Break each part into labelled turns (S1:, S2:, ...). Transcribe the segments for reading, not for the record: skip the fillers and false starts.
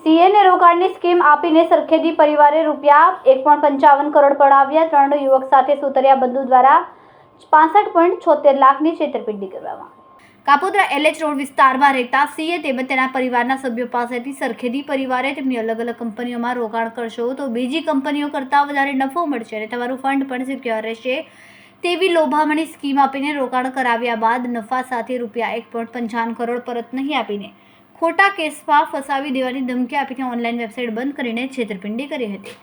S1: સીએને રોકાણની સ્કીમ આપીને સરખેદી પરિવારે ₹1.55 કરોડ પડાવ્યા। 3 યુવક સાથે સુતરિયા બંધુ દ્વારા 65.76 લાખની છેતરપિંડી કરવામાં। કાપોદ્રા LH રોડ વિસ્તારમાં રહેતા સીએ તેમજ તેના પરિવારના સભ્યો પાસેથી સરખેદી પરિવારે તેમની અલગ અલગ કંપનીઓમાં રોકાણ કરશો તો બીજી કંપનીઓ કરતાં વધારે નફો મળશે અને તમારું ફંડ પણ સિક્યોર રહેશે તેવી લોભામણી સ્કીમ આપીને રોકાણ કરાવ્યા બાદ નફા સાથે ₹1.55 કરોડ પરત નહીં આપીને ખોટા કેસમાં ફસાવી દેવાની ધમકી આપીને ઓનલાઈન વેબસાઇટ બંધ કરીને છેતરપિંડી કરી હતી।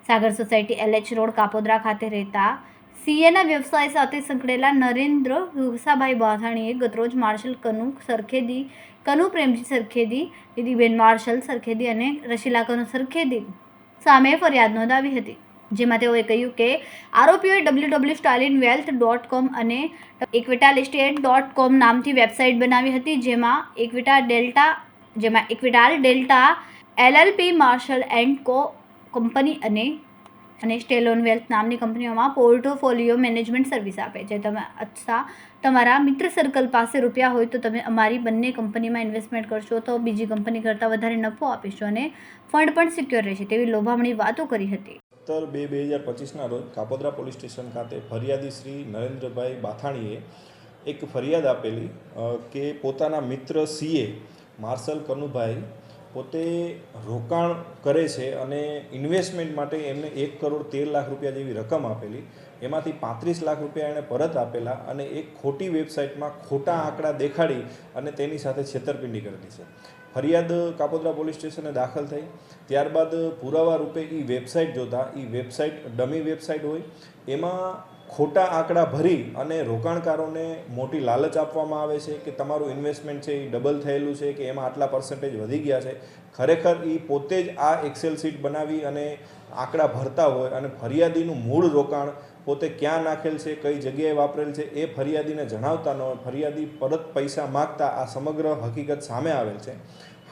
S1: સાગર સોસાયટી LH રોડ કાપોદ્રા ખાતે રહેતા સીએના વ્યવસાય સાથે સંકળાયેલા નરેન્દ્ર ઘુસાભાઈ બાથાણીએ ગતરોજ માર્શલ કનુ સરખેદી, કનુ પ્રેમજી સરખેદી, દીદીબેન માર્શલ સરખેદી અને રશીલા કનુ સરખેદી સામે ફરિયાદ નોંધાવી હતી, જેમાં તેઓએ કહ્યું કે આરોપીઓએ www.stalinwealth.com અને equitalestate.com નામથી વેબસાઇટ બનાવી હતી, જેમાં ઇક્વિટાલ ડેલ્ટા LLP, માર્શલ એન્ડ કો કંપની અને સ્ટેલોન વેલ્થ નામની કંપનીઓમાં પોર્ટફોલિયો મેનેજમેન્ટ સર્વિસ આપે છે। તમે અથવા તમારા મિત્ર સર્કલ પાસે રૂપિયા હોય તો તમે અમારી બંને કંપનીમાં ઇન્વેસ્ટમેન્ટ કરશો તો બીજી કંપની કરતાં વધારે નફો આપીશું અને ફંડ પણ સિક્યોર રહેશે તેવી લોભામણી વાતો કરી હતી।
S2: 17/2/2025 રોજ કાપોદ્રા પોલીસ સ્ટેશન ખાતે ફરિયાદી શ્રી નરેન્દ્રભાઈ બાથાણીએ એક ફરિયાદ આપેલી કે પોતાના મિત્ર સીએ માર્શલ કનુભાઈ પોતે રોકાણ કરે છે અને ઇન્વેસ્ટમેન્ટ માટે એમને 1.13 લાખ રૂપિયા જેવી રકમ આપેલી, એમાંથી 35 લાખ રૂપિયા એણે પરત આપેલા અને એક ખોટી વેબસાઇટમાં ખોટા આંકડા દેખાડી અને તેની સાથે છેતરપિંડી કરેલી છે। ફરિયાદ કાપોદ્રા પોલીસ સ્ટેશને દાખલ થઈ, ત્યારબાદ પુરાવા રૂપે એ વેબસાઇટ જોતા એ વેબસાઇટ ડમી વેબસાઇટ હોય, એમાં ખોટા આંકડા ભરી અને રોકાણકારોને મોટી લાલચ આપવામાં આવે છે કે તમારું ઇન્વેસ્ટમેન્ટ છે એ ડબલ થયેલું છે કે એમાં આટલા પર્સન્ટેજ વધી ગયા છે। ખરેખર એ પોતે જ આ એક્સેલ શીટ બનાવી અને આંકડા ભરતા હોય અને ફરિયાદીનું મૂળ રોકાણ પોતે ક્યાં નાખેલ છે, કઈ જગ્યાએ વાપરેલ છે એ ફરિયાદીને જણાવતા ન હોય, ફરિયાદી પરત પૈસા માગતા આ સમગ્ર હકીકત સામે આવેલ છે।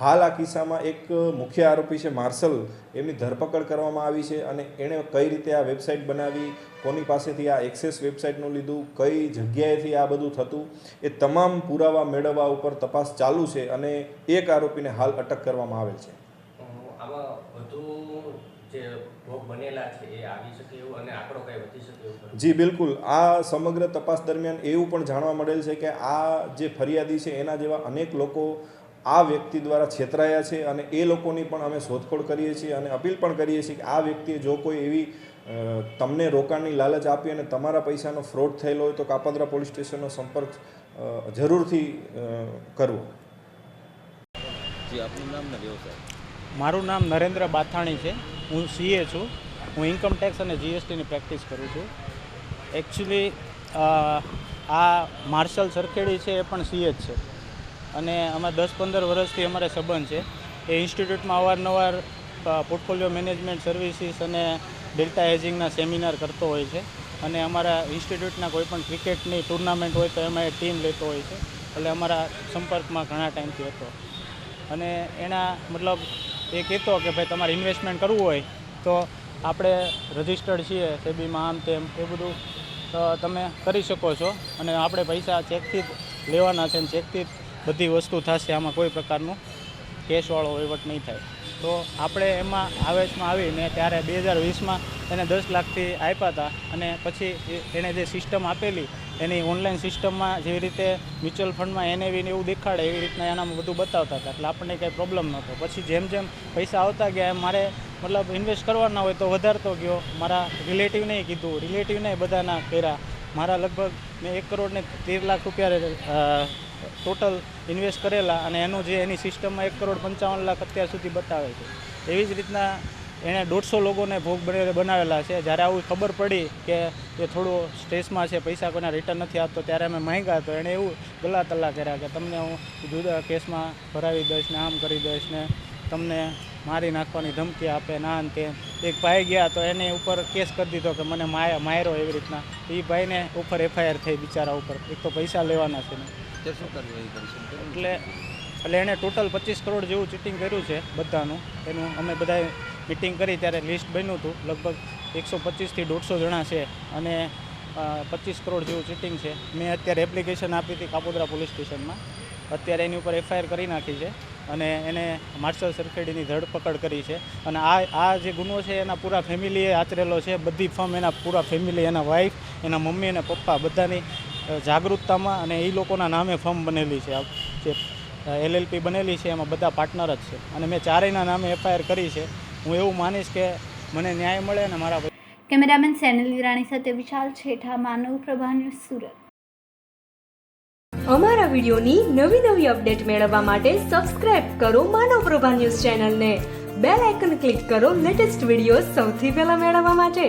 S2: હાલ આ કિસ્સામાં એક મુખ્ય આરોપી છે માર્શલ, એમની ધરપકડ કરવામાં આવી છે અને એણે કઈ રીતે આ વેબસાઇટ બનાવી, કોની પાસેથી આ એક્સેસ વેબસાઇટનું લીધું, કઈ જગ્યાએથી આ બધું થતું, એ તમામ પુરાવા મેળવવા ઉપર તપાસ ચાલુ છે અને એક આરોપીને હાલ અટક કરવામાં આવેલ છે।
S3: આમાં વધુ જે ભોગ બનેલા છે એ આવી શકે એવું અને આંકડો કઈ વધી શકે એવું?
S2: જી બિલકુલ, આ સમગ્ર તપાસ દરમિયાન એવું પણ જાણવા મળેલ છે કે આ જે ફરિયાદી છે એના જેવા અનેક લોકો આ વ્યક્તિ દ્વારા છેતરાયા છે અને એ લોકોની પણ અમે શોધખોળ કરીએ છીએ અને અપીલ પણ કરીએ છીએ કે આ વ્યક્તિએ જો કોઈ એવી તમને રોકાણની લાલચ આપી અને તમારા પૈસાનો ફ્રોડ થયેલો હોય તો કાપોદ્રા પોલીસ સ્ટેશનનો સંપર્ક જરૂરથી કરવો।
S4: જી, આપનું નામ ને વ્યવસાય?
S5: મારું નામ નરેન્દ્ર બાથાણી છે, હું સીએ છું, હું ઇન્કમ ટેક્સ અને જીએસટીની પ્રેક્ટિસ કરું છું। એકચ્યુઅલી આ માર્શલ સરખેડી છે એ પણ સીએ જ છે અને અમે 10-15 વર્ષથી અમારે સંબંધ છે। એ ઇન્સ્ટિટ્યૂટમાં અવારનવાર પોર્ટફોલિયો મેનેજમેન્ટ સર્વિસીસ અને ડેલ્ટા હેજિંગના સેમિનાર કરતો હોય છે અને અમારા ઇન્સ્ટિટ્યૂટના કોઈપણ ક્રિકેટની ટુર્નામેન્ટ હોય તો એમાં એ ટીમ લેતો હોય છે, એટલે અમારા સંપર્કમાં ઘણા ટાઈમથી હતો અને એના મતલબ એ કહેતો કે ભાઈ તમારે ઇન્વેસ્ટમેન્ટ કરવું હોય તો આપણે રજિસ્ટર્ડ છીએ સેબીમાં, આમ તેમ એ બધું તમે કરી શકો છો અને આપણે પૈસા ચેકથી જ લેવાના છે અને ચેકથી જ બધી વસ્તુ થશે, આમાં કોઈ પ્રકારનું કેશવાળો વહીવટ નહીં થાય। તો આપણે એમાં આવેશમાં આવીને ત્યારે 2020માં એને 10 લાખથી આપ્યા હતા અને પછી એણે જે સિસ્ટમ આપેલી એની ઓનલાઈન સિસ્ટમમાં જેવી રીતે મ્યુચ્યુઅલ ફંડમાં NAV ને એવું દેખાડે એવી રીતના એનામાં બધું બતાવતા હતા, એટલે આપણને કંઈ પ્રોબ્લેમ નહોતો। પછી જેમ જેમ પૈસા આવતા ગયા એમ મારે મતલબ ઇન્વેસ્ટ કરવાના હોય તો વધારતો ગયો, મારા રિલેટિવને કીધું, રિલેટિવને બધાના કર્યા, મારા લગભગ મેં 1.13 લાખ રૂપિયા ટોટલ ઇન્વેસ્ટ કરેલા અને એનું જે એની સિસ્ટમમાં 1.55 લાખ અત્યાર સુધી બતાવે છે। એવી જ રીતના એણે 150 લોકોને ભોગ બનાવેલા છે। જ્યારે આવું ખબર પડી કે એ થોડું સ્ટ્રેસમાં છે, પૈસા કોઈના રિટર્ન નથી આપતો, ત્યારે અમે માંગ્યા તો એણે એવું ગલા તલ્લા કર્યા કે તમને હું જુદા કેસમાં ભરાવી દઈશ ને આમ કરી દઈશ ને તમને મારી નાખવાની ધમકી આપે ના તે। એક ભાઈ ગયા તો એને ઉપર કેસ કરી દીધો કે મને માર્યો એવી રીતના, એ ભાઈને ઉપર FIR થઈ બિચારા ઉપર, એક તો પૈસા લેવાના છે ને એટલે એણે ટોટલ 25 કરોડ જેવું ચીટિંગ કર્યું છે બધાનું। એનું અમે બધાએ મિટિંગ કરી ત્યારે લિસ્ટ બન્યું હતું, લગભગ 125 થી 150 જણા છે અને 25 કરોડ જેવું ચીટિંગ છે. મેં અત્યારે એપ્લિકેશન આપી હતી કાપોદ્રા પોલીસ સ્ટેશનમાં. અત્યારે એની ઉપર FIR કરી નાખી છે અને એને માર્શલ સરખેડીની ધરપકડ કરી છે. અને આ જે ગુનો છે એના પૂરા ફેમિલીએ આચરેલો છે. બધી ફર્મ એના પૂરા ફેમિલી, એના વાઈફ, એના મમ્મી અને પપ્પા બધાની જાગૃતતામાં અને એ લોકોના નામે ફર્મ બનેલી છે. જે LLP બનેલી છે એમાં બધા પાર્ટનર જ છે અને મેં ચારેયના નામે FIR કરી છે. હું એવું માનીશ કે મને ન્યાય મળે અને મારા
S1: કેમેરામેન સેનલ વિરાણી સાથે વિશાલ છેઠા, માનવ પ્રભા ન્યૂઝ, સુરત.
S6: અમારા વિડીયોની નવી અપડેટ મેળવવા માટે સબસ્ક્રાઇબ કરો માનવ પ્રભા ન્યૂઝ ચેનલને. બેલ આઇકન ક્લિક કરો લેટેસ્ટ વિડીયો સૌથી પહેલા મેળવવા માટે.